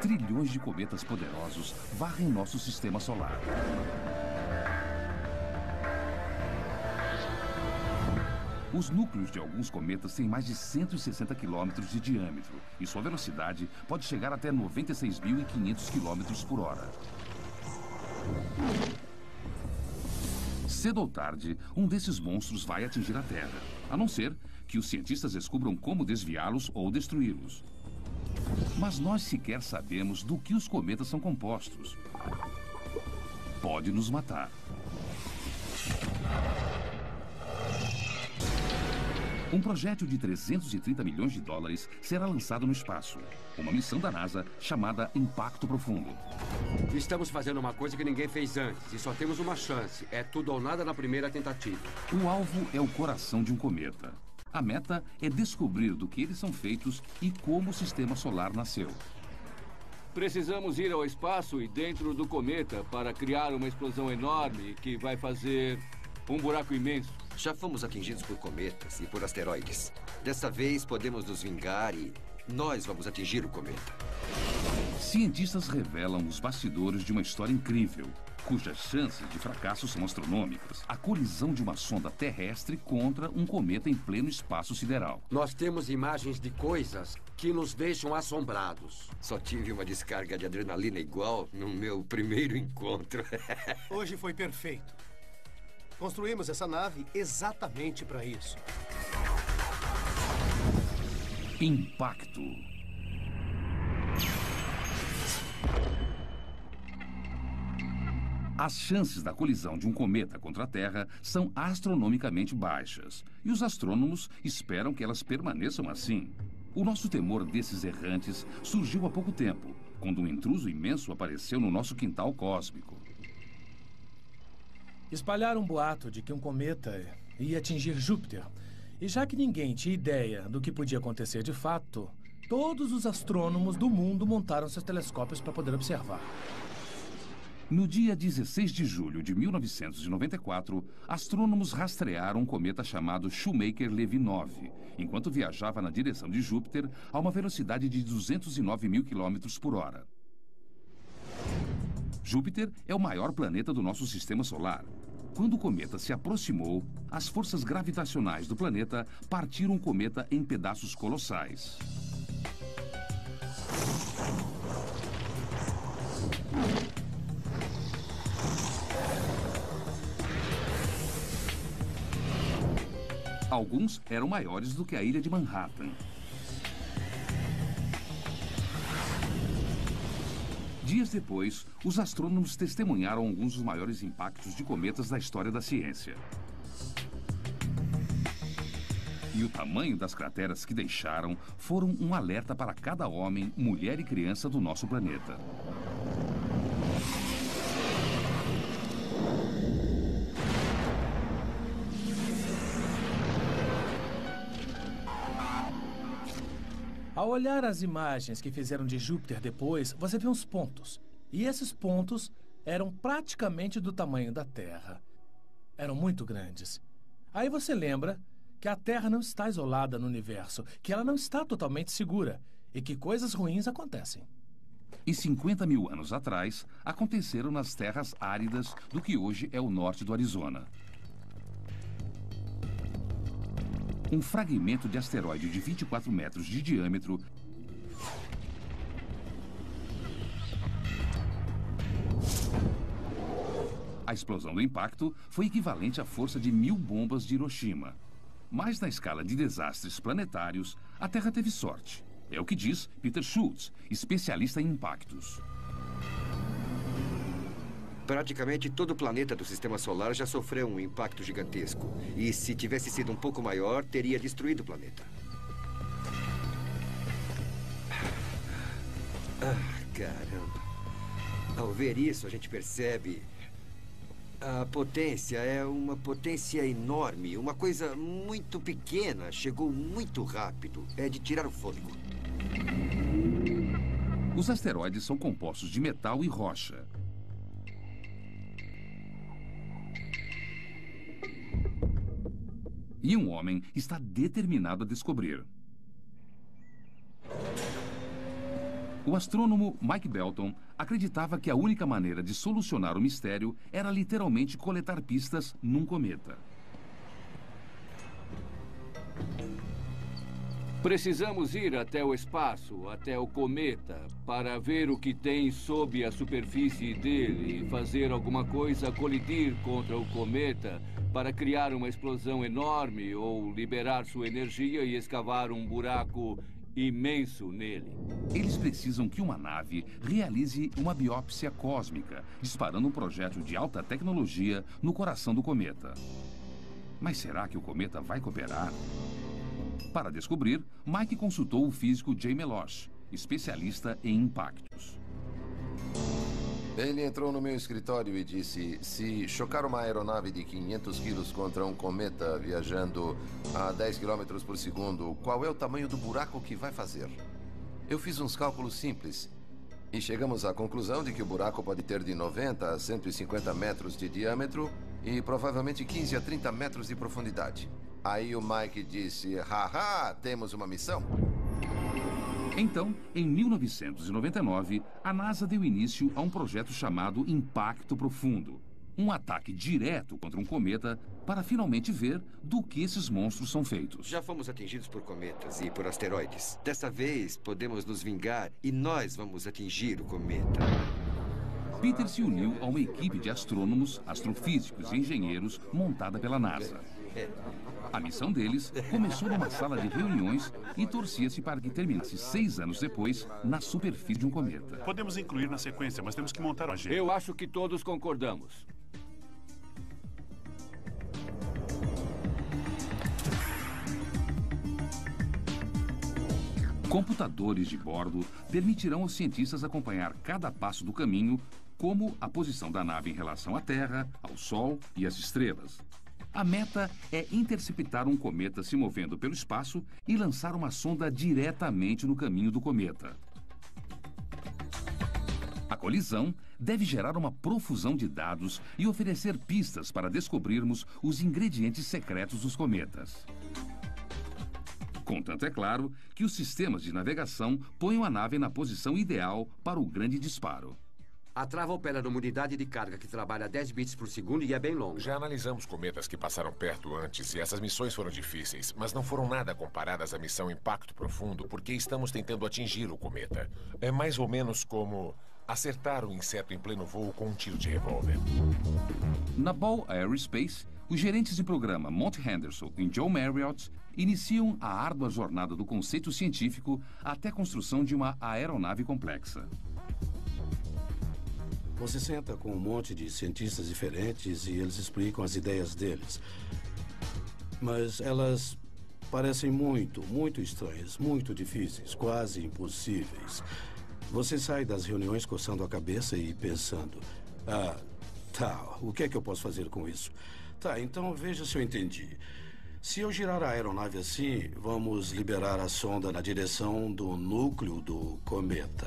Trilhões de cometas poderosos varrem nosso sistema solar. Os núcleos de alguns cometas têm mais de 160 quilômetros de diâmetro e sua velocidade pode chegar até 96.500 quilômetros por hora. Cedo ou tarde, um desses monstros vai atingir a Terra, a não ser que os cientistas descubram como desviá-los ou destruí-los. Mas nós sequer sabemos do que os cometas são compostos. Pode nos matar. Um projétil de 330 milhões de dólares será lançado no espaço. Uma missão da NASA chamada Impacto Profundo. Estamos fazendo uma coisa que ninguém fez antes e só temos uma chance. É tudo ou nada na primeira tentativa. O alvo é o coração de um cometa. A meta é descobrir do que eles são feitos e como o sistema solar nasceu. Precisamos ir ao espaço e dentro do cometa para criar uma explosão enorme que vai fazer um buraco imenso. Já fomos atingidos por cometas e por asteroides. Dessa vez podemos nos vingar e nós vamos atingir o cometa. Cientistas revelam os bastidores de uma história incrível, cujas chances de fracasso são astronômicas. A colisão de uma sonda terrestre contra um cometa em pleno espaço sideral. Nós temos imagens de coisas que nos deixam assombrados. Só tive uma descarga de adrenalina igual no meu primeiro encontro. Hoje foi perfeito. Construímos essa nave exatamente para isso. Impacto. As chances da colisão de um cometa contra a Terra são astronomicamente baixas. E os astrônomos esperam que elas permaneçam assim. O nosso temor desses errantes surgiu há pouco tempo, quando um intruso imenso apareceu no nosso quintal cósmico. Espalharam um boato de que um cometa ia atingir Júpiter. E já que ninguém tinha ideia do que podia acontecer de fato, todos os astrônomos do mundo montaram seus telescópios para poder observar. No dia 16 de julho de 1994, astrônomos rastrearam um cometa chamado Shoemaker-Levy 9, enquanto viajava na direção de Júpiter a uma velocidade de 209 mil quilômetros por hora. Júpiter é o maior planeta do nosso sistema solar. Quando o cometa se aproximou, as forças gravitacionais do planeta partiram o cometa em pedaços colossais. Alguns eram maiores do que a ilha de Manhattan. Dias depois, os astrônomos testemunharam alguns dos maiores impactos de cometas da história da ciência. E o tamanho das crateras que deixaram foram um alerta para cada homem, mulher e criança do nosso planeta. Ao olhar as imagens que fizeram de Júpiter depois, você vê uns pontos. E esses pontos eram praticamente do tamanho da Terra. Eram muito grandes. Aí você lembra que a Terra não está isolada no universo, que ela não está totalmente segura e que coisas ruins acontecem. E 50 mil anos atrás, aconteceram nas terras áridas do que hoje é o norte do Arizona. Um fragmento de asteroide de 24 metros de diâmetro A explosão do impacto foi equivalente à força de 1000 bombas de Hiroshima. Mas na escala de desastres planetários, a Terra teve sorte. É o que diz Peter Schultz, especialista em impactos. Praticamente todo o planeta do Sistema Solar já sofreu um impacto gigantesco. E se tivesse sido um pouco maior, teria destruído o planeta. Caramba. Ao ver isso, a gente percebe... A potência é uma potência enorme. Uma coisa muito pequena. Chegou muito rápido. É de tirar o fôlego. Os asteroides são compostos de metal e rocha. E um homem está determinado a descobrir. O astrônomo Mike Belton acreditava que a única maneira de solucionar o mistério era literalmente coletar pistas num cometa. Precisamos ir até o espaço, até o cometa, para ver o que tem sob a superfície dele e fazer alguma coisa colidir contra o cometa para criar uma explosão enorme ou liberar sua energia e escavar um buraco imenso nele. Eles precisam que uma nave realize uma biópsia cósmica, disparando um projétil de alta tecnologia no coração do cometa. Mas será que o cometa vai cooperar? Para descobrir, Mike consultou o físico Jay Meloche, especialista em impactos. Ele entrou no meu escritório e disse: se chocar uma aeronave de 500 quilos contra um cometa viajando a 10 km por segundo, qual é o tamanho do buraco que vai fazer? Eu fiz uns cálculos simples e chegamos à conclusão de que o buraco pode ter de 90 a 150 metros de diâmetro e provavelmente 15 a 30 metros de profundidade. Aí o Mike disse: haha, temos uma missão. Então, em 1999, a NASA deu início a um projeto chamado Impacto Profundo. Um ataque direto contra um cometa para finalmente ver do que esses monstros são feitos. Já fomos atingidos por cometas e por asteroides. Dessa vez, podemos nos vingar e nós vamos atingir o cometa. Peter se uniu a uma equipe de astrônomos, astrofísicos e engenheiros montada pela NASA. A missão deles começou numa sala de reuniões e torcia-se para que terminasse 6 anos depois na superfície de um cometa. Podemos incluir na sequência, mas temos que montar uma agenda. Eu acho que todos concordamos. Computadores de bordo permitirão aos cientistas acompanhar cada passo do caminho, como a posição da nave em relação à Terra, ao Sol e às estrelas. A meta é interceptar um cometa se movendo pelo espaço e lançar uma sonda diretamente no caminho do cometa. A colisão deve gerar uma profusão de dados e oferecer pistas para descobrirmos os ingredientes secretos dos cometas. Contanto, é claro, que os sistemas de navegação ponham a nave na posição ideal para o grande disparo. A trava opera numa unidade de carga que trabalha a 10 bits por segundo e é bem longa. Já analisamos cometas que passaram perto antes e essas missões foram difíceis, mas não foram nada comparadas à missão Impacto Profundo porque estamos tentando atingir o cometa. É mais ou menos como acertar um inseto em pleno voo com um tiro de revólver. Na Ball Aerospace, os gerentes de programa Monty Henderson e Joe Marriott iniciam a árdua jornada do conceito científico até a construção de uma aeronave complexa. Você senta com um monte de cientistas diferentes e eles explicam as ideias deles. Mas elas parecem muito estranhas, muito difíceis, quase impossíveis. Você sai das reuniões coçando a cabeça e pensando: tá, o que é que eu posso fazer com isso? Tá, então veja se eu entendi. Se eu girar a aeronave assim, vamos liberar a sonda na direção do núcleo do cometa.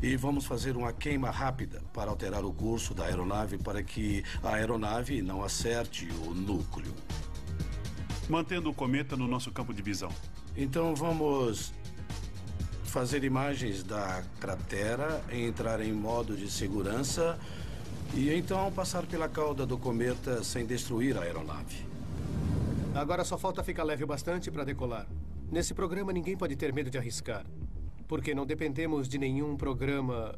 E vamos fazer uma queima rápida para alterar o curso da aeronave para que a aeronave não acerte o núcleo. Mantendo o cometa no nosso campo de visão. Então vamos fazer imagens da cratera, entrar em modo de segurança e então passar pela cauda do cometa sem destruir a aeronave. Agora só falta ficar leve o bastante para decolar. Nesse programa ninguém pode ter medo de arriscar. Porque não dependemos de nenhum programa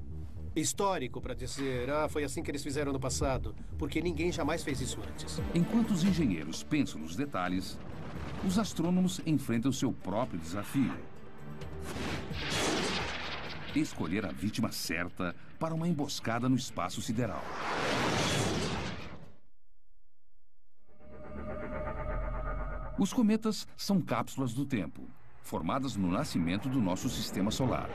histórico para dizer: foi assim que eles fizeram no passado. Porque ninguém jamais fez isso antes. Enquanto os engenheiros pensam nos detalhes, os astrônomos enfrentam seu próprio desafio. Escolher a vítima certa para uma emboscada no espaço sideral. Os cometas são cápsulas do tempo, formadas no nascimento do nosso sistema solar.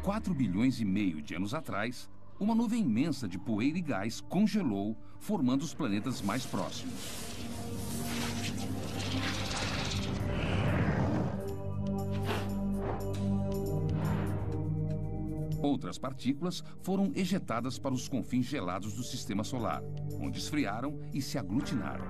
4,5 bilhões de anos atrás, uma nuvem imensa de poeira e gás congelou, formando os planetas mais próximos. Outras partículas foram ejetadas para os confins gelados do sistema solar, onde esfriaram e se aglutinaram.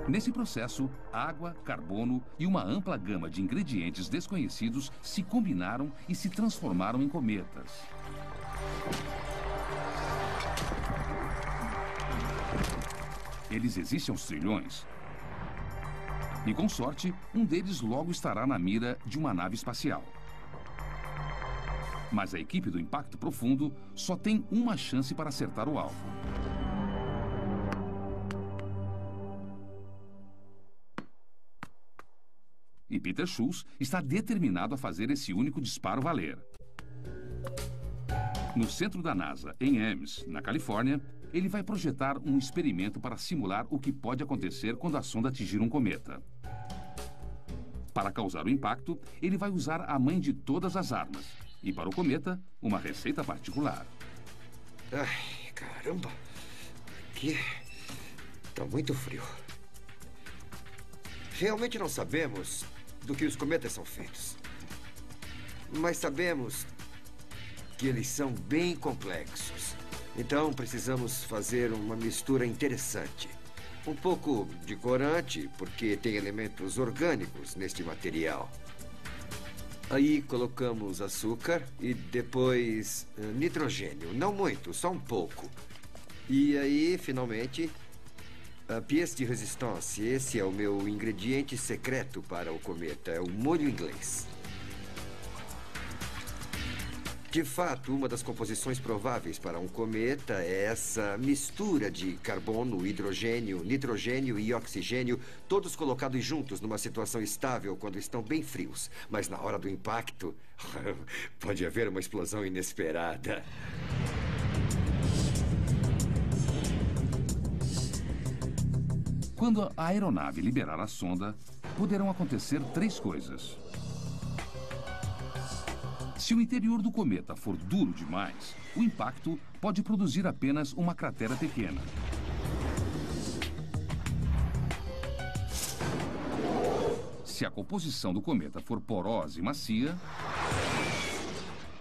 Nesse processo, água, carbono e uma ampla gama de ingredientes desconhecidos se combinaram e se transformaram em cometas. Eles existem aos trilhões. E com sorte, um deles logo estará na mira de uma nave espacial. Mas a equipe do Impacto Profundo só tem uma chance para acertar o alvo. E Peter Schultz está determinado a fazer esse único disparo valer. No centro da NASA, em Ames, na Califórnia, ele vai projetar um experimento para simular o que pode acontecer quando a sonda atingir um cometa. Para causar o impacto, ele vai usar a mãe de todas as armas. E para o cometa, uma receita particular. Ai, caramba. Aqui tá muito frio. Realmente não sabemos do que os cometas são feitos. Mas sabemos que eles são bem complexos. Então precisamos fazer uma mistura interessante. Um pouco de corante, porque tem elementos orgânicos neste material. Aí colocamos açúcar e depois nitrogênio. Não muito, só um pouco. E aí, finalmente, a pièce de résistance. Esse é o meu ingrediente secreto para o cometa. É o molho inglês. De fato, uma das composições prováveis para um cometa é essa mistura de carbono, hidrogênio, nitrogênio e oxigênio, todos colocados juntos numa situação estável quando estão bem frios. Mas na hora do impacto, pode haver uma explosão inesperada. Quando a aeronave liberar a sonda, poderão acontecer 3 coisas. Se o interior do cometa for duro demais, o impacto pode produzir apenas uma cratera pequena. Se a composição do cometa for porosa e macia,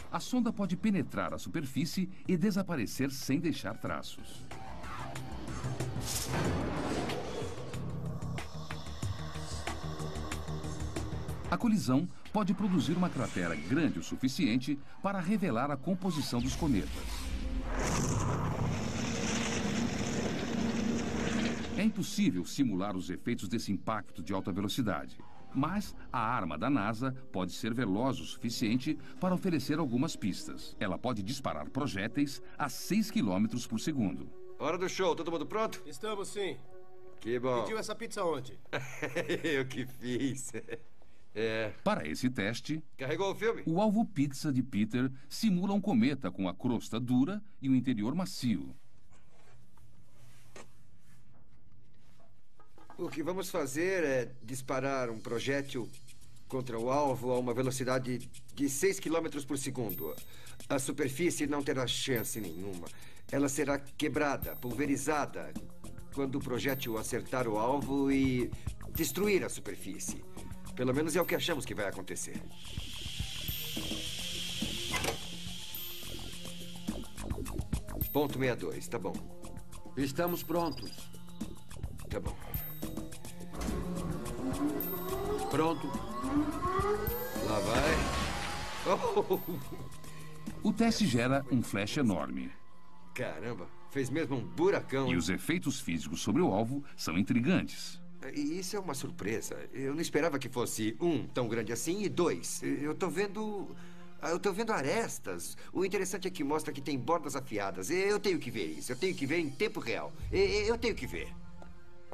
a sonda pode penetrar a superfície e desaparecer sem deixar traços. A colisão pode produzir uma cratera grande o suficiente para revelar a composição dos cometas. É impossível simular os efeitos desse impacto de alta velocidade, mas a arma da NASA pode ser veloz o suficiente para oferecer algumas pistas. Ela pode disparar projéteis a 6 km por segundo. Hora do show, todo mundo pronto? Estamos sim. Que bom. Pediu essa pizza onde? Eu que fiz. Para esse teste, Carregou o filme? o alvo pizza de Peter simula um cometa com a crosta dura e o interior macio. O que vamos fazer é disparar um projétil contra o alvo a uma velocidade de 6 km por segundo. A superfície não terá chance nenhuma. Ela será quebrada, pulverizada, quando o projétil acertar o alvo e destruir a superfície. Pelo menos é o que achamos que vai acontecer. Ponto 62, tá bom. Estamos prontos. Tá bom. Pronto. Lá vai. Oh! O teste gera um flash enorme. Caramba, fez mesmo um buracão. E os efeitos físicos sobre o alvo são intrigantes. E isso é uma surpresa. Eu não esperava que fosse tão grande assim e 2. Eu tô vendo arestas. O interessante é que mostra que tem bordas afiadas. Eu tenho que ver isso. Eu tenho que ver em tempo real. Eu tenho que ver.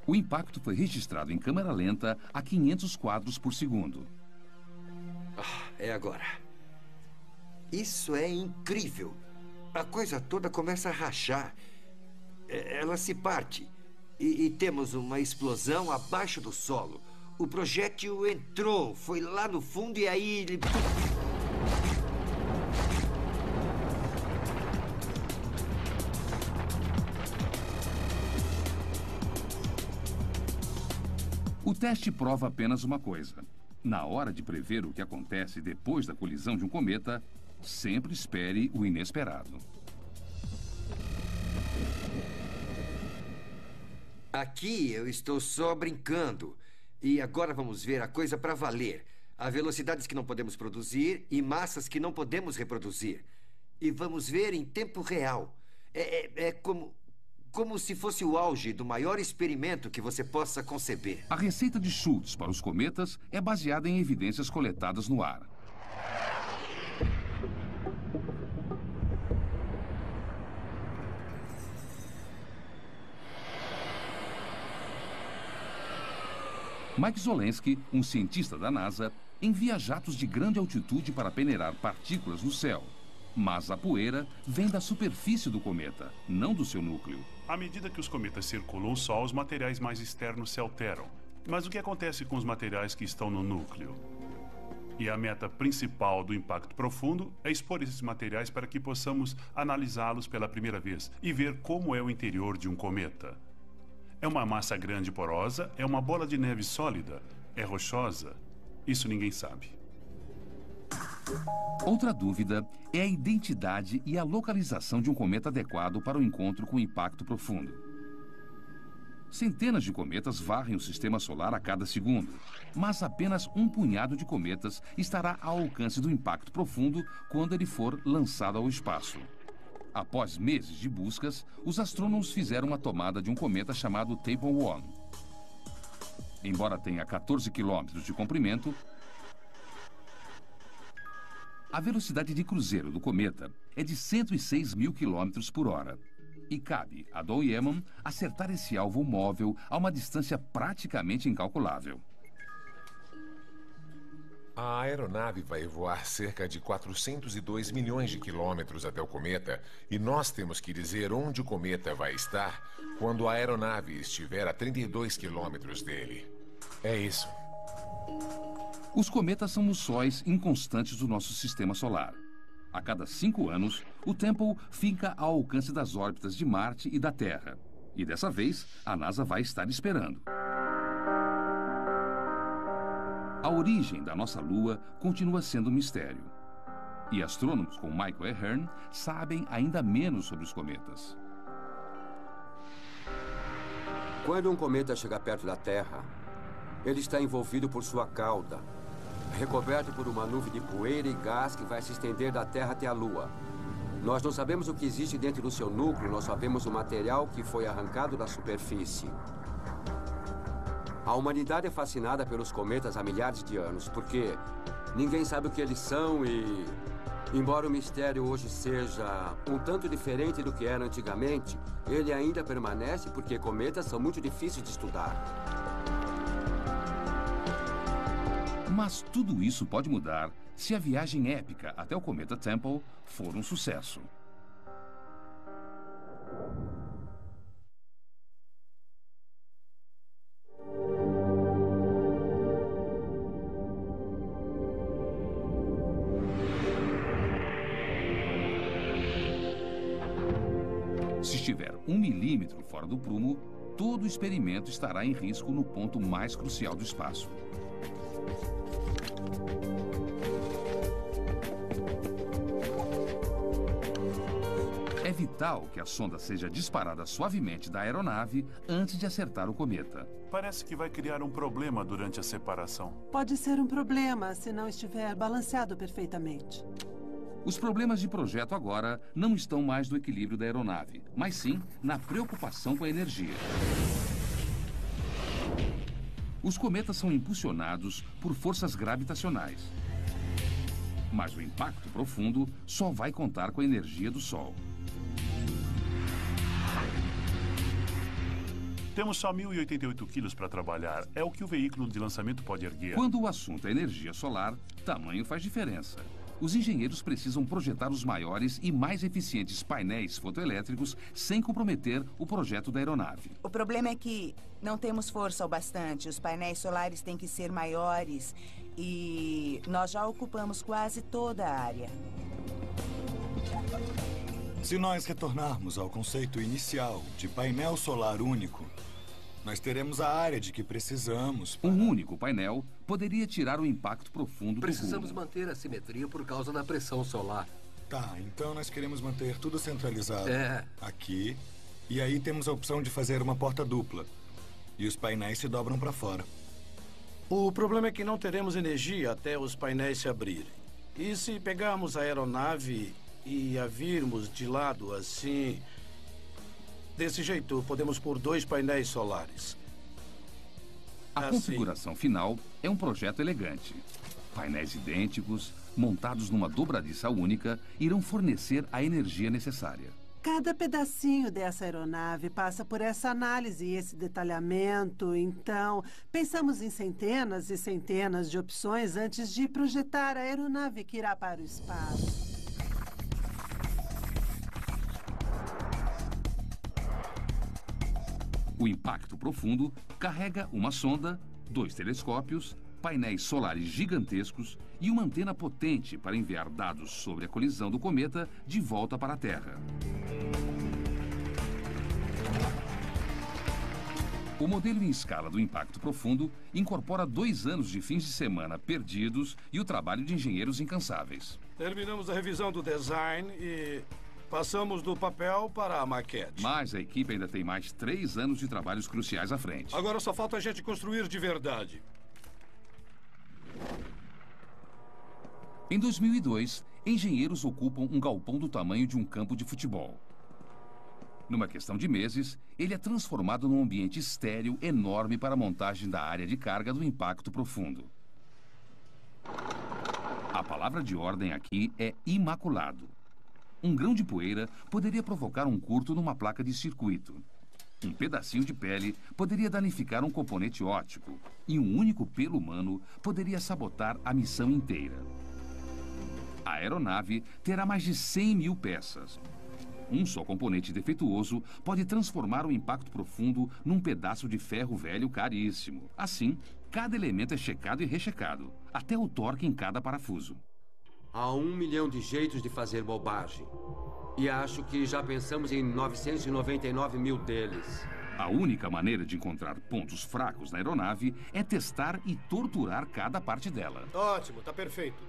O impacto foi registrado em câmera lenta a 500 quadros por segundo. É agora. Isso é incrível. A coisa toda começa a rachar. Ela se parte. E temos uma explosão abaixo do solo. O projétil entrou, foi lá no fundo e aí ele... O teste prova apenas uma coisa. Na hora de prever o que acontece depois da colisão de um cometa, sempre espere o inesperado. Aqui eu estou só brincando. E agora vamos ver a coisa para valer. Há velocidades que não podemos produzir e massas que não podemos reproduzir. E vamos ver em tempo real. É como se fosse o auge do maior experimento que você possa conceber. A receita de Schultz para os cometas é baseada em evidências coletadas no ar. Mike Zolensky, um cientista da NASA, envia jatos de grande altitude para peneirar partículas no céu. Mas a poeira vem da superfície do cometa, não do seu núcleo. À medida que os cometas circulam o Sol, os materiais mais externos se alteram. Mas o que acontece com os materiais que estão no núcleo? E a meta principal do impacto profundo é expor esses materiais para que possamos analisá-los pela primeira vez e ver como é o interior de um cometa. É uma massa grande e porosa? É uma bola de neve sólida? É rochosa? Isso ninguém sabe. Outra dúvida é a identidade e a localização de um cometa adequado para o encontro com impacto profundo. Centenas de cometas varrem o sistema solar a cada segundo, mas apenas um punhado de cometas estará ao alcance do impacto profundo quando ele for lançado ao espaço. Após meses de buscas, os astrônomos fizeram uma tomada de um cometa chamado Table 1. Embora tenha 14 quilômetros de comprimento, a velocidade de cruzeiro do cometa é de 106 mil quilômetros por hora. E cabe a Don Yeman acertar esse alvo móvel a uma distância praticamente incalculável. A aeronave vai voar cerca de 402 milhões de quilômetros até o cometa e nós temos que dizer onde o cometa vai estar quando a aeronave estiver a 32 quilômetros dele. É isso. Os cometas são os sóis inconstantes do nosso sistema solar. A cada 5 anos, o Temple fica ao alcance das órbitas de Marte e da Terra. E dessa vez, a NASA vai estar esperando. A origem da nossa Lua continua sendo um mistério. E astrônomos como Michael Ahern sabem ainda menos sobre os cometas. Quando um cometa chega perto da Terra, ele está envolvido por sua cauda, recoberto por uma nuvem de poeira e gás que vai se estender da Terra até a Lua. Nós não sabemos o que existe dentro do seu núcleo, nós sabemos o material que foi arrancado da superfície. A humanidade é fascinada pelos cometas há milhares de anos, porque ninguém sabe o que eles são e, embora o mistério hoje seja um tanto diferente do que era antigamente, ele ainda permanece porque cometas são muito difíceis de estudar. Mas tudo isso pode mudar se a viagem épica até o cometa Temple for um sucesso. Se estiver 1 milímetro fora do prumo, todo o experimento estará em risco no ponto mais crucial do espaço. É vital que a sonda seja disparada suavemente da aeronave antes de acertar o cometa. Parece que vai criar um problema durante a separação. Pode ser um problema se não estiver balanceado perfeitamente. Os problemas de projeto agora não estão mais no equilíbrio da aeronave, mas sim na preocupação com a energia. Os cometas são impulsionados por forças gravitacionais. Mas o impacto profundo só vai contar com a energia do Sol. Temos só 1.088 quilos para trabalhar. É o que o veículo de lançamento pode erguer. Quando o assunto é energia solar, tamanho faz diferença. Os engenheiros precisam projetar os maiores e mais eficientes painéis fotoelétricos sem comprometer o projeto da aeronave. O problema é que não temos força o bastante. Os painéis solares têm que ser maiores e nós já ocupamos quase toda a área. Se nós retornarmos ao conceito inicial de painel solar único, nós teremos a área de que precisamos. Um único painel poderia tirar o impacto profundo do Precisamos rumo. manter a simetria por causa da pressão solar. Tá, então nós queremos manter tudo centralizado É. aqui. E aí temos a opção de fazer uma porta dupla. E os painéis se dobram para fora. O problema é que não teremos energia até os painéis se abrirem. E se pegarmos a aeronave e a virmos de lado assim... Desse jeito, podemos pôr 2 painéis solares. A configuração final é um projeto elegante. Painéis idênticos, montados numa dobradiça única, irão fornecer a energia necessária. Cada pedacinho dessa aeronave passa por essa análise e esse detalhamento. Então, pensamos em centenas e centenas de opções antes de projetar a aeronave que irá para o espaço. O impacto profundo carrega uma sonda, 2 telescópios, painéis solares gigantescos e uma antena potente para enviar dados sobre a colisão do cometa de volta para a Terra. O modelo em escala do impacto profundo incorpora 2 anos de fins de semana perdidos e o trabalho de engenheiros incansáveis. Terminamos a revisão do design e passamos do papel para a maquete. Mas a equipe ainda tem mais 3 anos de trabalhos cruciais à frente. Agora só falta a gente construir de verdade. Em 2002, engenheiros ocupam um galpão do tamanho de um campo de futebol. Numa questão de meses, ele é transformado num ambiente estéril enorme para a montagem da área de carga do impacto profundo. A palavra de ordem aqui é imaculado. Um grão de poeira poderia provocar um curto numa placa de circuito. Um pedacinho de pele poderia danificar um componente óptico. E um único pelo humano poderia sabotar a missão inteira. A aeronave terá mais de 100 mil peças. Um só componente defeituoso pode transformar o impacto profundo num pedaço de ferro velho caríssimo. Assim, cada elemento é checado e rechecado, até o torque em cada parafuso. Há 1 milhão de jeitos de fazer bobagem. E acho que já pensamos em 999 mil deles. A única maneira de encontrar pontos fracos na aeronave é testar e torturar cada parte dela. Ótimo, tá perfeito.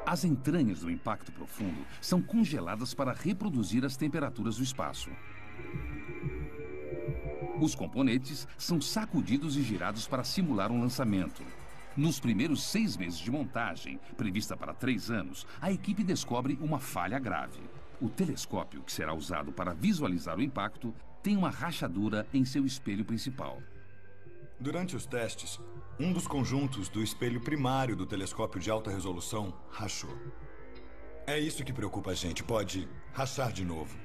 As entranhas do impacto profundo são congeladas para reproduzir as temperaturas do espaço. Os componentes são sacudidos e girados para simular um lançamento. Nos primeiros 6 meses de montagem, prevista para 3 anos, a equipe descobre uma falha grave. O telescópio, que será usado para visualizar o impacto, tem uma rachadura em seu espelho principal. Durante os testes, um dos conjuntos do espelho primário do telescópio de alta resolução rachou. É isso que preocupa a gente. Pode rachar de novo.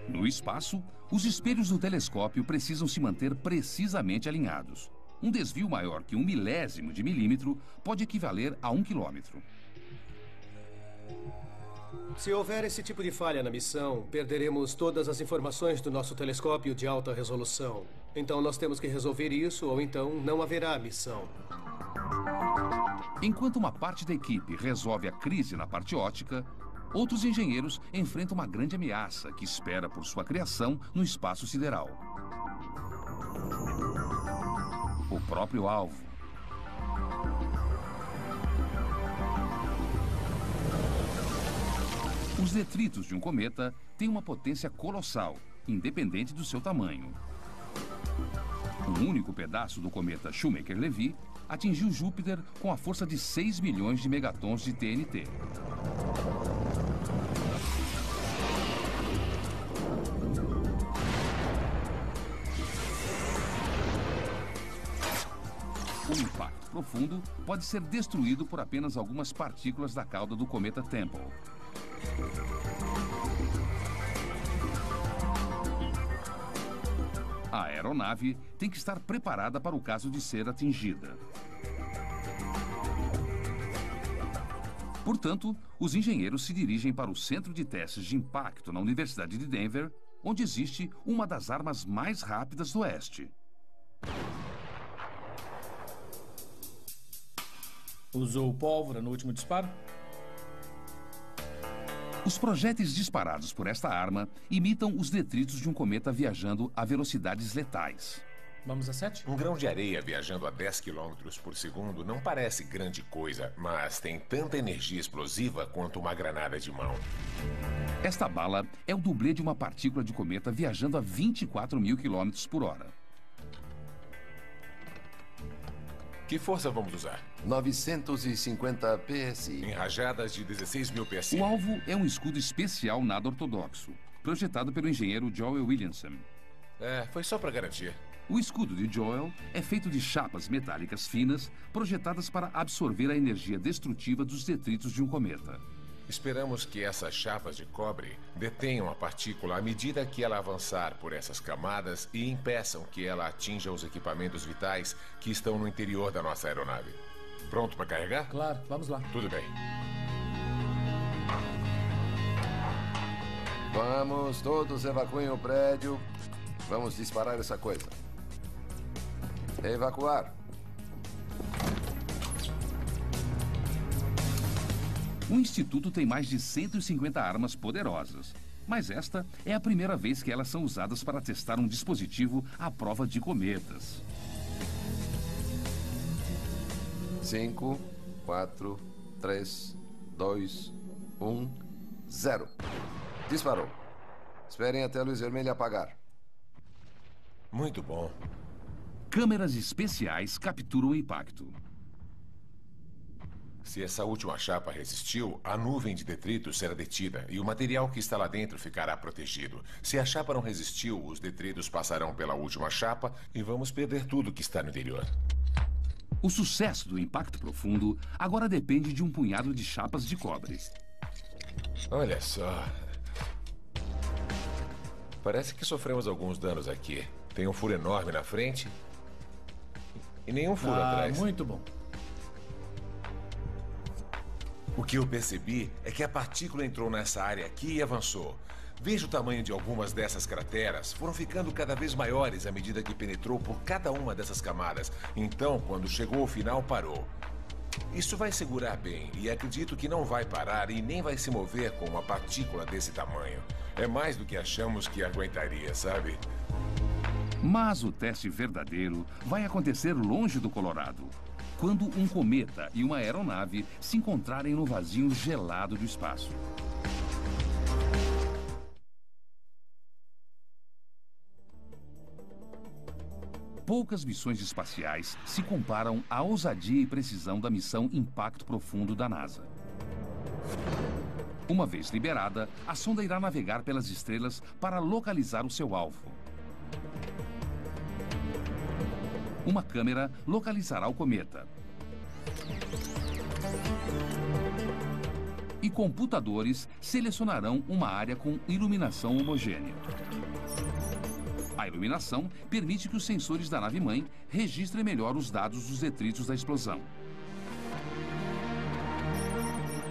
No espaço, os espelhos do telescópio precisam se manter precisamente alinhados. Um desvio maior que 1 milésimo de milímetro pode equivaler a 1 quilômetro. Se houver esse tipo de falha na missão, perderemos todas as informações do nosso telescópio de alta resolução. Então nós temos que resolver isso, ou então não haverá missão. Enquanto uma parte da equipe resolve a crise na parte óptica, outros engenheiros enfrentam uma grande ameaça que espera por sua criação no espaço sideral. O próprio alvo. Os detritos de um cometa têm uma potência colossal, independente do seu tamanho. Um único pedaço do cometa Shoemaker-Levy atingiu Júpiter com a força de 6 milhões de megatons de TNT. O impacto profundo pode ser destruído por apenas algumas partículas da cauda do cometa Tempel. A aeronave tem que estar preparada para o caso de ser atingida. Portanto, os engenheiros se dirigem para o Centro de Testes de Impacto na Universidade de Denver, onde existe uma das armas mais rápidas do Oeste. Usou pólvora no último disparo? Os projéteis disparados por esta arma imitam os detritos de um cometa viajando a velocidades letais. Vamos a 7? Um grão de areia viajando a 10 km por segundo não parece grande coisa, mas tem tanta energia explosiva quanto uma granada de mão. Esta bala é o dublê de uma partícula de cometa viajando a 24 mil km por hora. Que força vamos usar? 950 PSI. Em rajadas de 16 mil PSI. O alvo é um escudo especial nada ortodoxo, projetado pelo engenheiro Joel Williamson. Foi só para garantir. O escudo de Joel é feito de chapas metálicas finas, projetadas para absorver a energia destrutiva dos detritos de um cometa. Esperamos que essas chapas de cobre detenham a partícula à medida que ela avançar por essas camadas e impeçam que ela atinja os equipamentos vitais que estão no interior da nossa aeronave. Pronto para carregar? Claro, vamos lá. Tudo bem. Vamos, todos evacuem o prédio. Vamos disparar essa coisa. Evacuar. O Instituto tem mais de 150 armas poderosas, mas esta é a primeira vez que elas são usadas para testar um dispositivo à prova de cometas. 5, 4, 3, 2, 1, 0. Disparou. Esperem até a luz vermelha apagar. Muito bom. Câmeras especiais capturam o impacto. Se essa última chapa resistiu, a nuvem de detritos será detida e o material que está lá dentro ficará protegido. Se a chapa não resistiu, os detritos passarão pela última chapa e vamos perder tudo que está no interior. O sucesso do impacto profundo agora depende de um punhado de chapas de cobre. Olha só. Parece que sofremos alguns danos aqui. Tem um furo enorme na frente e nenhum furo atrás. Muito bom. O que eu percebi é que a partícula entrou nessa área aqui e avançou. Veja o tamanho de algumas dessas crateras. Foram ficando cada vez maiores à medida que penetrou por cada uma dessas camadas. Então, quando chegou ao final, parou. Isso vai segurar bem e acredito que não vai parar e nem vai se mover com uma partícula desse tamanho. É mais do que achamos que aguentaria, sabe? Mas o teste verdadeiro vai acontecer longe do Colorado, quando um cometa e uma aeronave se encontrarem no vazio gelado do espaço. Poucas missões espaciais se comparam à ousadia e precisão da missão Impacto Profundo da NASA. Uma vez liberada, a sonda irá navegar pelas estrelas para localizar o seu alvo. Uma câmera localizará o cometa. E computadores selecionarão uma área com iluminação homogênea. A iluminação permite que os sensores da nave-mãe registrem melhor os dados dos detritos da explosão.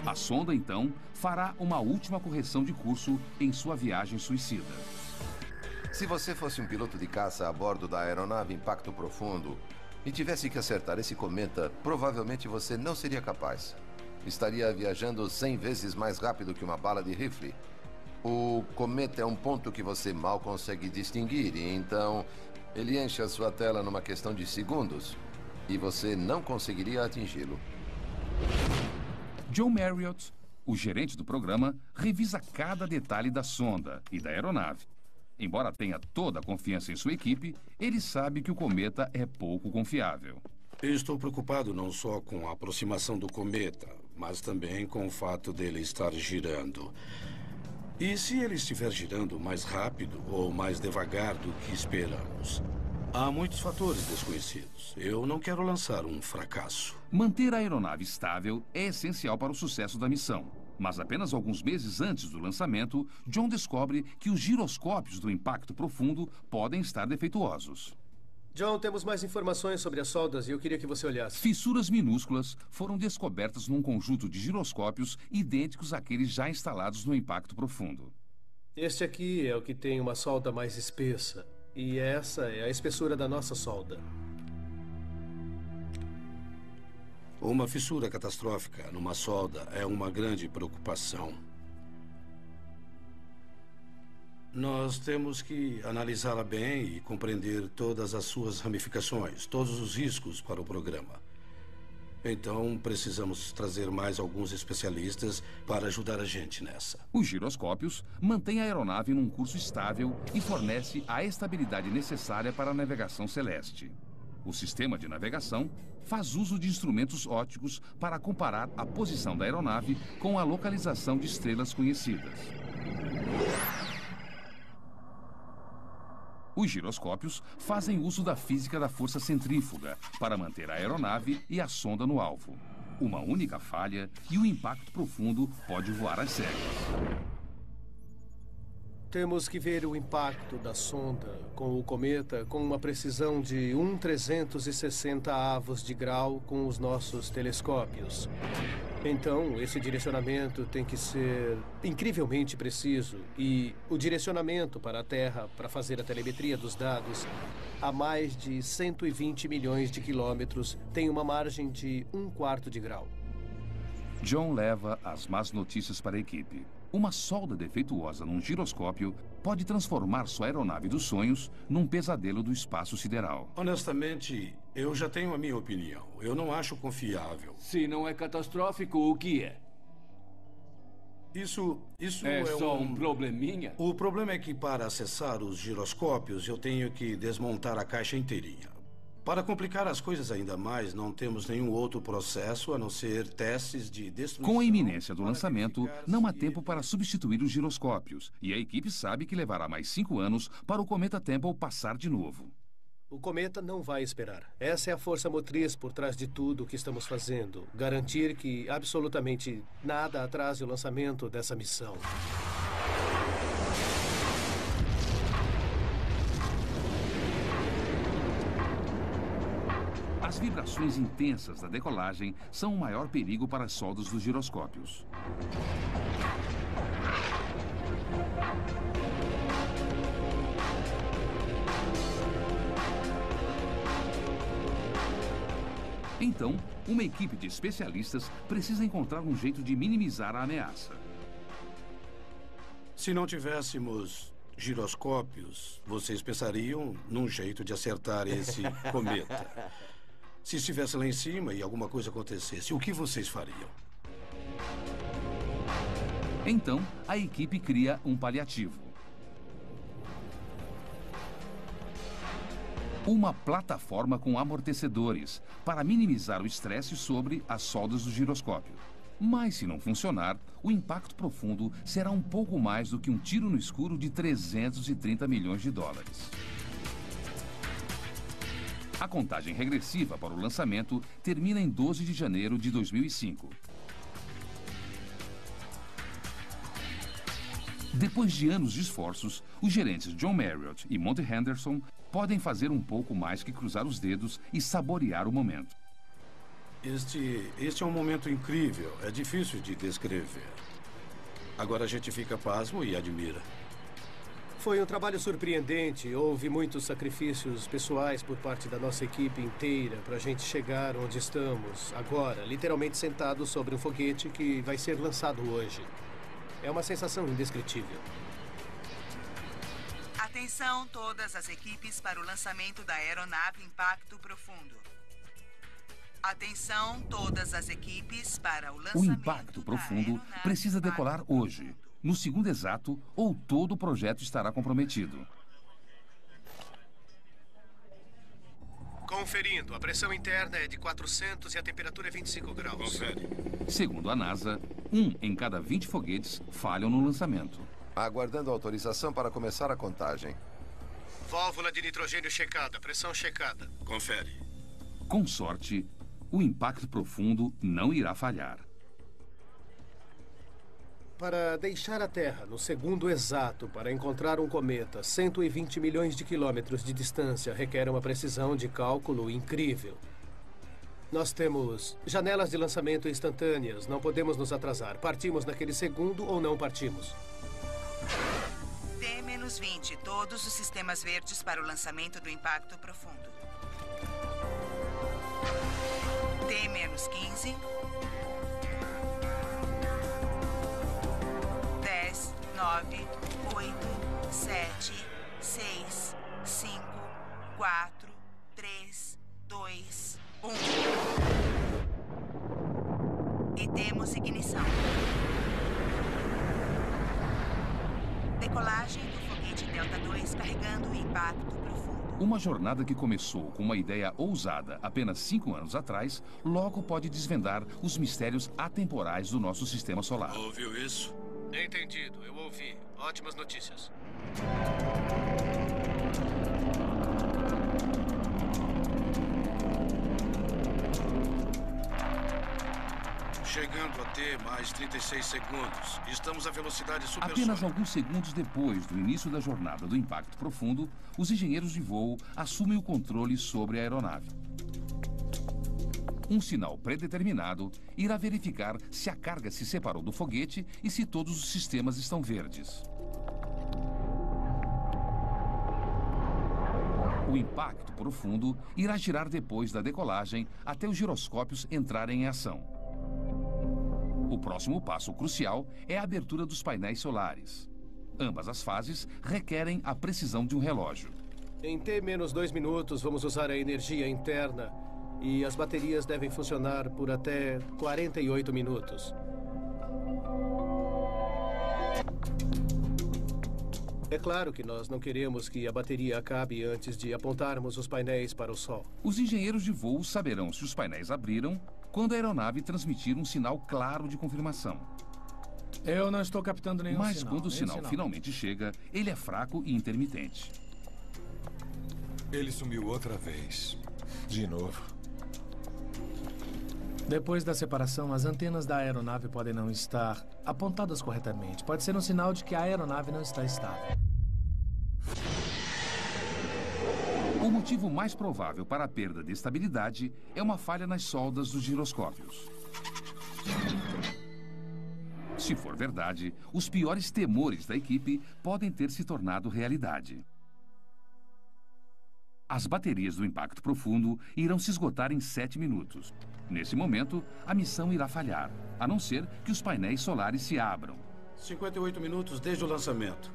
A sonda, então, fará uma última correção de curso em sua viagem suicida. Se você fosse um piloto de caça a bordo da aeronave Impacto Profundo e tivesse que acertar esse cometa, provavelmente você não seria capaz. Estaria viajando 100 vezes mais rápido que uma bala de rifle. O cometa é um ponto que você mal consegue distinguir e então ele enche a sua tela numa questão de segundos e você não conseguiria atingi-lo. John Marriott, o gerente do programa, revisa cada detalhe da sonda e da aeronave. Embora tenha toda a confiança em sua equipe, ele sabe que o cometa é pouco confiável. Estou preocupado não só com a aproximação do cometa, mas também com o fato dele estar girando. E se ele estiver girando mais rápido ou mais devagar do que esperamos? Há muitos fatores desconhecidos. Eu não quero lançar um fracasso. Manter a aeronave estável é essencial para o sucesso da missão. Mas apenas alguns meses antes do lançamento, John descobre que os giroscópios do Impacto Profundo podem estar defeituosos. John, temos mais informações sobre as soldas e eu queria que você olhasse. Fissuras minúsculas foram descobertas num conjunto de giroscópios idênticos àqueles já instalados no Impacto Profundo. Este aqui é o que tem uma solda mais espessa. E essa é a espessura da nossa solda. Uma fissura catastrófica numa solda é uma grande preocupação. Nós temos que analisá-la bem e compreender todas as suas ramificações, todos os riscos para o programa. Então, precisamos trazer mais alguns especialistas para ajudar a gente nessa. Os giroscópios mantêm a aeronave num curso estável e fornece a estabilidade necessária para a navegação celeste. O sistema de navegação faz uso de instrumentos ópticos para comparar a posição da aeronave com a localização de estrelas conhecidas. Os giroscópios fazem uso da física da força centrífuga para manter a aeronave e a sonda no alvo. Uma única falha e o impacto profundo pode voar às cegas. Temos que ver o impacto da sonda com o cometa com uma precisão de 1/360 avos de grau com os nossos telescópios. Então, esse direcionamento tem que ser incrivelmente preciso e o direcionamento para a Terra para fazer a telemetria dos dados a mais de 120 milhões de quilômetros tem uma margem de 1/4 de grau. John leva as más notícias para a equipe. Uma solda defeituosa num giroscópio pode transformar sua aeronave dos sonhos num pesadelo do espaço sideral. Honestamente, eu já tenho a minha opinião. Eu não acho confiável. Se não é catastrófico, o que é? Isso é só um probleminha? O problema é que para acessar os giroscópios eu tenho que desmontar a caixa inteirinha. Para complicar as coisas ainda mais, não temos nenhum outro processo a não ser testes de destruição. Com a iminência do lançamento, não há tempo para substituir os giroscópios. E a equipe sabe que levará mais 5 anos para o cometa Temple passar de novo. O cometa não vai esperar. Essa é a força motriz por trás de tudo o que estamos fazendo. Garantir que absolutamente nada atrase o lançamento dessa missão. As vibrações intensas da decolagem são o maior perigo para as soldas dos giroscópios. Então, uma equipe de especialistas precisa encontrar um jeito de minimizar a ameaça. Se não tivéssemos giroscópios, vocês pensariam num jeito de acertar esse cometa. Se estivesse lá em cima e alguma coisa acontecesse, o que vocês fariam? Então, a equipe cria um paliativo. Uma plataforma com amortecedores para minimizar o estresse sobre as soldas do giroscópio. Mas, se não funcionar, o impacto profundo será um pouco mais do que um tiro no escuro de 330 milhões de dólares. A contagem regressiva para o lançamento termina em 12 de janeiro de 2005. Depois de anos de esforços, os gerentes John Marriott e Monty Henderson podem fazer um pouco mais que cruzar os dedos e saborear o momento. Este é um momento incrível. É difícil de descrever. Agora a gente fica pasmo e admira. Foi um trabalho surpreendente. Houve muitos sacrifícios pessoais por parte da nossa equipe inteira para a gente chegar onde estamos agora, literalmente sentados sobre um foguete que vai ser lançado hoje. É uma sensação indescritível. Atenção todas as equipes para o lançamento da aeronave Impacto Profundo. Atenção todas as equipes para o lançamento. O Impacto Profundo precisa decolar hoje, no segundo exato, ou todo o projeto estará comprometido. Conferindo, a pressão interna é de 400 e a temperatura é 25 graus. Confere. Segundo a NASA, 1 em cada 20 foguetes falham no lançamento. Aguardando autorização para começar a contagem. Válvula de nitrogênio checada, pressão checada. Confere. Com sorte, o Impacto Profundo não irá falhar. Para deixar a Terra no segundo exato para encontrar um cometa 120 milhões de quilômetros de distância requer uma precisão de cálculo incrível. Nós temos janelas de lançamento instantâneas, não podemos nos atrasar. Partimos naquele segundo ou não partimos. T-20, todos os sistemas verdes para o lançamento do Impacto Profundo. T-15. 10, 9, 8, 7, 6, 5, 4, 3, 2, 1. E temos ignição. Decolagem do foguete Delta 2 carregando o impacto profundo. Uma jornada que começou com uma ideia ousada apenas 5 anos atrás, logo pode desvendar os mistérios atemporais do nosso sistema solar. Ouviu isso? Entendido, eu ouvi. Ótimas notícias. Chegando a ter mais 36 segundos. Estamos à velocidade supersônica. Apenas alguns segundos depois do início da jornada do impacto profundo, os engenheiros de voo assumem o controle sobre a aeronave. Um sinal predeterminado irá verificar se a carga se separou do foguete e se todos os sistemas estão verdes. O impacto profundo irá girar depois da decolagem até os giroscópios entrarem em ação. O próximo passo crucial é a abertura dos painéis solares. Ambas as fases requerem a precisão de um relógio. Em T-2 minutos, vamos usar a energia interna e as baterias devem funcionar por até 48 minutos. É claro que nós não queremos que a bateria acabe antes de apontarmos os painéis para o Sol. Os engenheiros de voo saberão se os painéis abriram quando a aeronave transmitir um sinal claro de confirmação. Eu não estou captando nenhum Mas sinal. quando o sinal finalmente chega, ele é fraco e intermitente. Ele sumiu outra vez. De novo. Depois da separação, as antenas da aeronave podem não estar apontadas corretamente. Pode ser um sinal de que a aeronave não está estável. O motivo mais provável para a perda de estabilidade é uma falha nas soldas dos giroscópios. Se for verdade, os piores temores da equipe podem ter se tornado realidade. As baterias do impacto profundo irão se esgotar em 7 minutos. Nesse momento, a missão irá falhar, a não ser que os painéis solares se abram. 58 minutos desde o lançamento.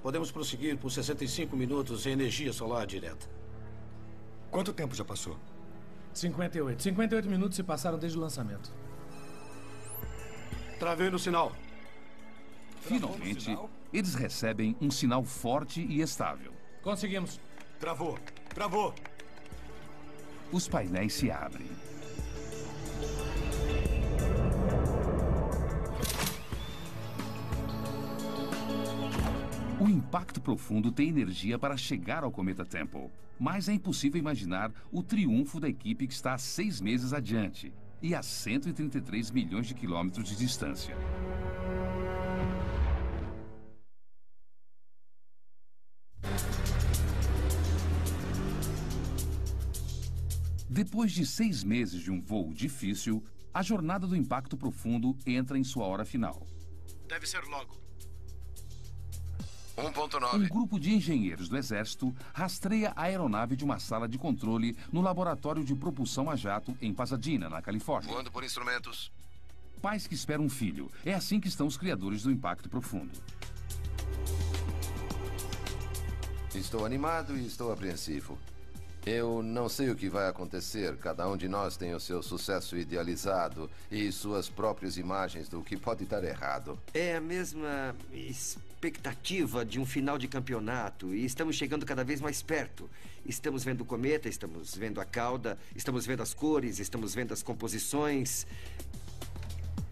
Podemos prosseguir por 65 minutos em energia solar direta. Quanto tempo já passou? 58. 58 minutos se passaram desde o lançamento. Travei no sinal. Finalmente, eles recebem um sinal forte e estável. Conseguimos. Travou. Travou. Os painéis se abrem. O impacto profundo tem energia para chegar ao cometa Temple, mas é impossível imaginar o triunfo da equipe que está há 6 meses adiante e a 133 milhões de quilômetros de distância. Depois de 6 meses de um voo difícil, a jornada do impacto profundo entra em sua hora final. Deve ser logo. 1.9. Um grupo de engenheiros do Exército rastreia a aeronave de uma sala de controle no laboratório de propulsão a jato em Pasadena, na Califórnia. Voando por instrumentos. Pais que esperam um filho. É assim que estão os criadores do impacto profundo. Estou animado e estou apreensivo. Eu não sei o que vai acontecer. Cada um de nós tem o seu sucesso idealizado e suas próprias imagens do que pode estar errado. É a mesma expectativa de um final de campeonato e estamos chegando cada vez mais perto. Estamos vendo o cometa, estamos vendo a cauda, estamos vendo as cores, estamos vendo as composições.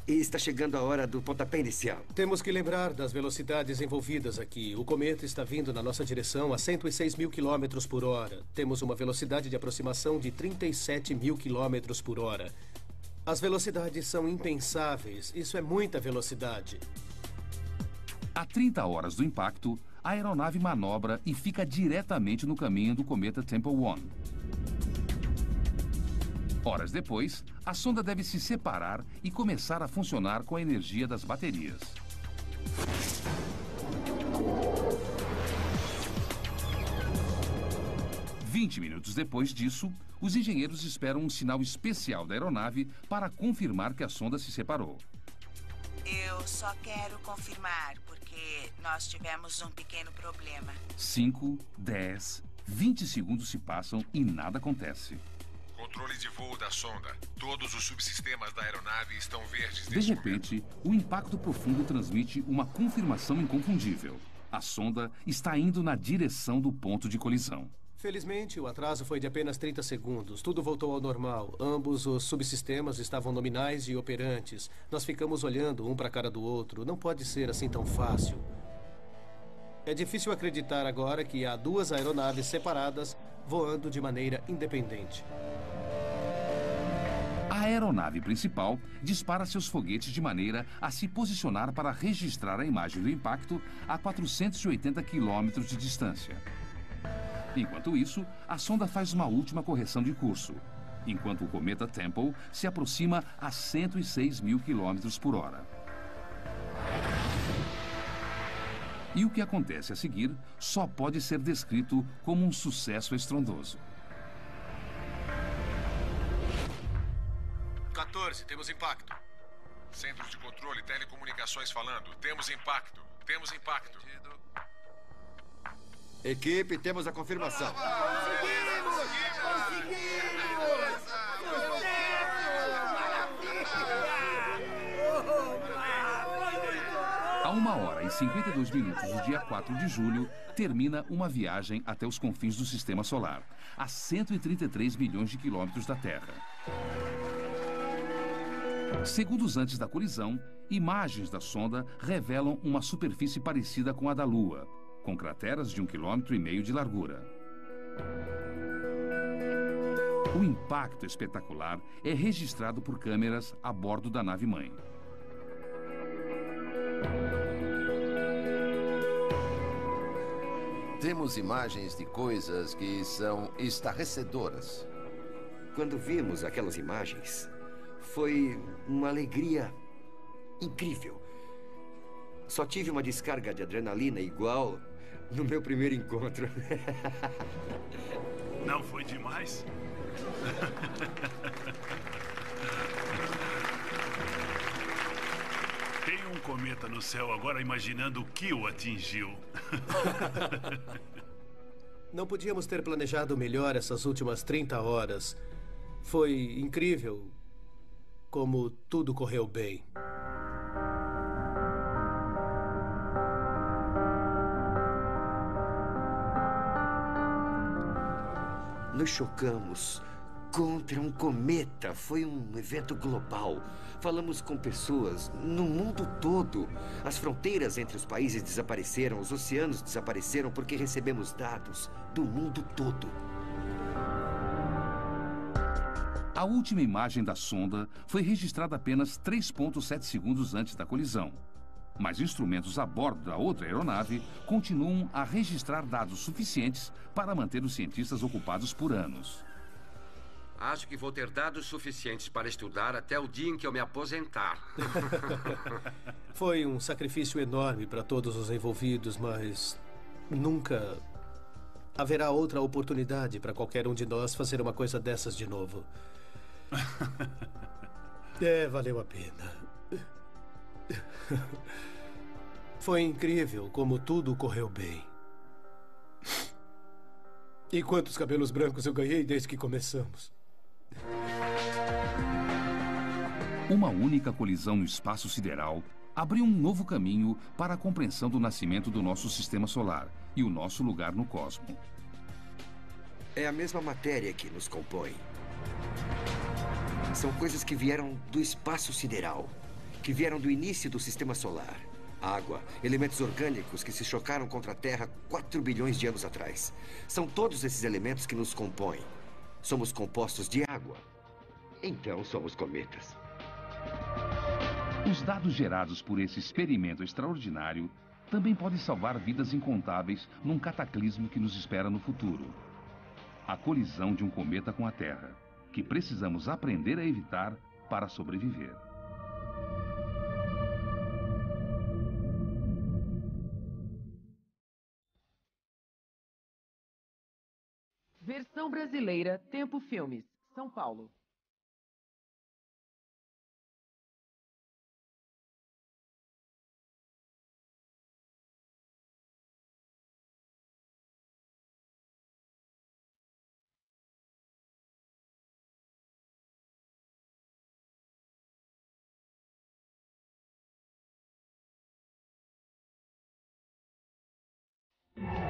E está chegando a hora do pontapé inicial. Temos que lembrar das velocidades envolvidas aqui. O cometa está vindo na nossa direção a 106 mil quilômetros por hora. Temos uma velocidade de aproximação de 37 mil quilômetros por hora. As velocidades são impensáveis. Isso é muita velocidade. A 30 horas do impacto, a aeronave manobra e fica diretamente no caminho do cometa Temple 1. Horas depois, a sonda deve se separar e começar a funcionar com a energia das baterias. Vinte minutos depois disso, os engenheiros esperam um sinal especial da aeronave para confirmar que a sonda se separou. Eu só quero confirmar, porque porque nós tivemos um pequeno problema. 5, 10, 20 segundos se passam e nada acontece. Controle de voo da sonda. Todos os subsistemas da aeronave estão verdes. De repente, o impacto profundo transmite uma confirmação inconfundível. A sonda está indo na direção do ponto de colisão. Felizmente, o atraso foi de apenas 30 segundos. Tudo voltou ao normal. Ambos os subsistemas estavam nominais e operantes. Nós ficamos olhando um para a cara do outro. Não pode ser assim tão fácil. É difícil acreditar agora que há duas aeronaves separadas voando de maneira independente. A aeronave principal dispara seus foguetes de maneira a se posicionar para registrar a imagem do impacto a 480 quilômetros de distância. Enquanto isso, a sonda faz uma última correção de curso, enquanto o cometa Temple se aproxima a 106 mil quilômetros por hora. E o que acontece a seguir só pode ser descrito como um sucesso estrondoso. 14, temos impacto. Centro de controle, telecomunicações falando. Temos impacto. Temos impacto. Equipe, temos a confirmação. A 1h52 do dia 4 de julho, termina uma viagem até os confins do Sistema Solar, a 133 milhões de quilômetros da Terra. Segundos antes da colisão, imagens da sonda revelam uma superfície parecida com a da Lua, com crateras de 1,5 km de largura. O impacto espetacular é registrado por câmeras a bordo da nave-mãe. Temos imagens de coisas que são estarrecedoras. Quando vimos aquelas imagens, foi uma alegria incrível. Só tive uma descarga de adrenalina igual no meu primeiro encontro. Não foi demais? Tem um cometa no céu agora imaginando o que o atingiu. Não podíamos ter planejado melhor essas últimas 30 horas. Foi incrível como tudo correu bem. Nos chocamos contra um cometa. Foi um evento global. Falamos com pessoas no mundo todo. As fronteiras entre os países desapareceram, os oceanos desapareceram porque recebemos dados do mundo todo. A última imagem da sonda foi registrada apenas 3,7 segundos antes da colisão. Mas instrumentos a bordo da outra aeronave continuam a registrar dados suficientes para manter os cientistas ocupados por anos. Acho que vou ter dados suficientes para estudar até o dia em que eu me aposentar. Foi um sacrifício enorme para todos os envolvidos, mas nunca haverá outra oportunidade para qualquer um de nós fazer uma coisa dessas de novo. Valeu a pena. Foi incrível como tudo correu bem. E quantos cabelos brancos eu ganhei desde que começamos. Uma única colisão no espaço sideral abriu um novo caminho para a compreensão do nascimento do nosso sistema solar e o nosso lugar no cosmos. É a mesma matéria que nos compõe. São coisas que vieram do espaço sideral, que vieram do início do sistema solar. Água, elementos orgânicos que se chocaram contra a Terra 4 bilhões de anos atrás. São todos esses elementos que nos compõem. Somos compostos de água. Então somos cometas. Os dados gerados por esse experimento extraordinário também podem salvar vidas incontáveis num cataclismo que nos espera no futuro. A colisão de um cometa com a Terra, que precisamos aprender a evitar para sobreviver. Versão brasileira, Tempo Filmes, São Paulo. 1.